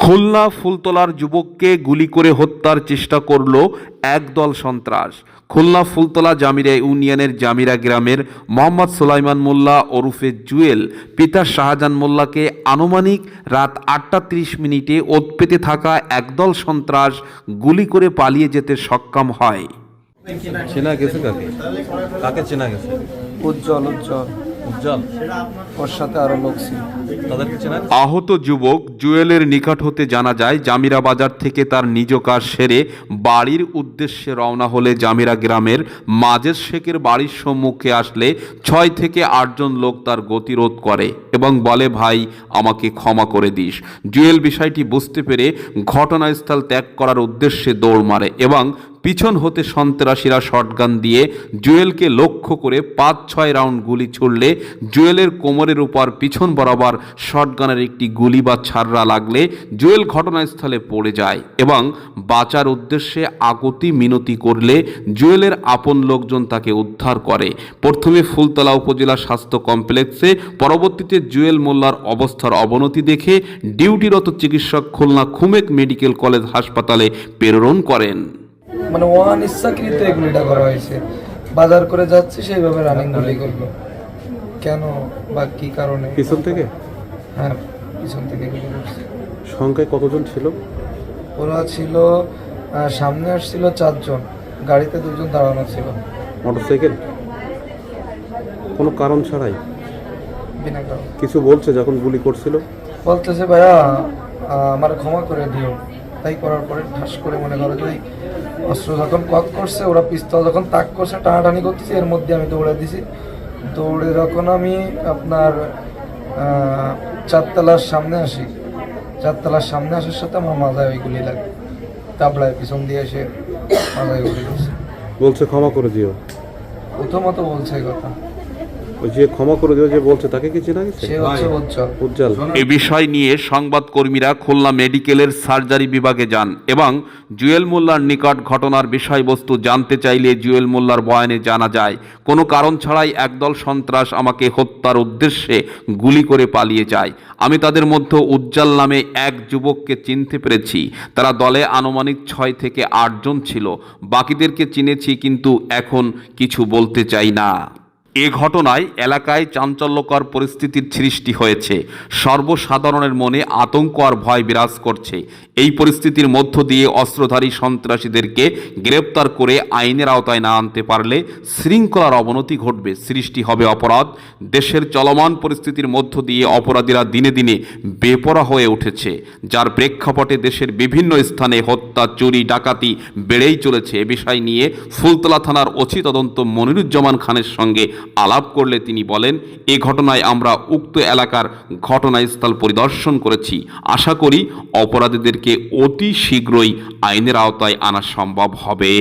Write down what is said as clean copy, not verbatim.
খুলনা ফুলতলার যুবককে গুলি করে হত্যার চেষ্টা করল একদল সন্ত্রাস। খুলনা ফুলতলা জামিরা ইউনিয়নের জামিরা গ্রামের মোহাম্মদ সুলাইমান মোল্লা ওরফে জুয়েল পিতা শাহজাহান মোল্লাকে আনুমানিক রাত ৮টা ৩০ ওত পেতে থাকা একদল সন্ত্রাস গুলি করে পালিয়ে যেতে সক্ষম হয়। চেনা গেছে কাকে? কাকে চেনা গেছে? উজ্জ্বল ওর সাথে আরো লোক ছিল। তাদেরকে চেনা? আহত যুবক জুয়েলের নিকট হতে জানা যায়, জামিরা বাজার থেকে তার নিজ কাজ সেরে বাড়ির উদ্দেশ্যে রওনা হলে জামিরা গ্রামের মাজেদ শেখের বাড়ির সম্মুখে আসলে ৬ থেকে ৮ জন লোক তার গতিরোধ করে এবং বলে, ভাই আমাকে ক্ষমা করে দিস। জুয়েল বিষয়টি বুঝতে পেরে ঘটনাস্থল ত্যাগ করার উদ্দেশ্যে দৌড় মারে এবং পিছন হতে সন্ত্রাসীরা শটগান দিয়ে জুয়েলকে লক্ষ্য করে ৫-৬ রাউন্ড গুলি ছুড়লে জুয়েলের কোমরের উপর পিছন বরাবর শটগানের একটি গুলি বা ছাররা লাগলে জুয়েল ঘটনাস্থলে পড়ে যায় এবং বাঁচার উদ্দেশ্যে আগতি মিনতি করলে জুয়েলের আপন লোকজন তাকে উদ্ধার করে। প্রথমে ফুলতলা উপজেলা স্বাস্থ্য কমপ্লেক্সে, পরবর্তীতে জুয়েল মোল্লার অবস্থার অবনতি দেখে ডিউটিরত চিকিৎসক খুলনা খুমেক মেডিকেল কলেজ হাসপাতালে প্রেরণ করেন। মানে ইচ্ছাকৃত এই গুলিটা করা হয়েছে। বাজার করে যাচ্ছে সেইভাবে রানিং গুলি করলো। কেন বা কি কারণে? পিছন থেকে? হ্যাঁ, পিছন থেকে গুলি করছে। সংখ্যায় কতজন ছিল? ওরা ছিল, সামনে আসছিল ৪ জন, গাড়িতে ২ জন দাঁড়ানো ছিল। মোটরসাইকেল? কোনো কারণ ছাড়াই? বিনা কারণ। কিছু বলছে যখন গুলি করছিল? বলতেছে, ভাইয়া আমার ক্ষমা করে দিও। তাই করার পরে ঠাস করে মনে করো যে অস্ত্র যখন কক করছে, ওরা পিস্তল যখন তাক করছে, টানাটানি করতেছে, এর মধ্যে আমি দৌড়ে দিছি। দৌড়ে যখন আমি আপনার ৪ তলার সামনে আসি, ৪ তলার সামনে আসার সাথে আমার মাথায় ওই গুলি লাগে, তাবলায় পিছন দিয়ে এসে মাথায় গুলি করছে। বলছে ক্ষমা করে দিও? প্রথমত বলছে এই কথা। ওই যে ক্ষমা করে দিও যে বলছে, তাকে কি চেনা গেছে? সে হচ্ছে উজ্জ্বল। এ বিষয় নিয়ে সংবাদকর্মীরা খুলনা মেডিকেলের সার্জারি বিভাগে যান এবং জুয়েল মোল্লার নিকট ঘটনার বিষয়বস্তু জানতে চাইলে জুয়েল মোল্লার বয়ানে জানা যায়, কোনো কারণ ছাড়াই একদল সন্ত্রাস আমাকে হত্যার উদ্দেশ্যে গুলি করে পালিয়ে যায়। আমি তাদের মধ্যে উজ্জ্বল নামে এক যুবককে চিনতে পেরেছি। তারা দলে আনুমানিক ৬ থেকে ৮ জন ছিল। বাকিদেরকে চিনেছি, কিন্তু এখন কিছু বলতে চাই না। এ ঘটনায় এলাকায় চাঞ্চল্যকর পরিস্থিতির সৃষ্টি হয়েছে। সর্বসাধারণের মনে আতঙ্ক আর ভয় বিরাজ করছে। এই পরিস্থিতির মধ্য দিয়ে অস্ত্রধারী সন্ত্রাসীদেরকে গ্রেপ্তার করে আইনের আওতায় না আনতে পারলে শৃঙ্খলার অবনতি ঘটবে, সৃষ্টি হবে অপরাধ। দেশের চলমান পরিস্থিতির মধ্য দিয়ে অপরাধীরা দিনে দিনে বেপরোয়া হয়ে উঠেছে, যার প্রেক্ষাপটে দেশের বিভিন্ন স্থানে হত্যা, চুরি, ডাকাতি বেড়েই চলেছে। এ বিষয় নিয়ে ফুলতলা থানার ওসি তদন্ত মনিরুজ্জামান খানের সঙ্গে আলাপ করলে তিনি বলেন, এ ঘটনায় আমরা উক্ত এলাকার ঘটনাস্থল পরিদর্শন করেছি। আশা করি অপরাধীদেরকে অতি শীঘ্রই আইনের আওতায় আনা সম্ভব হবে।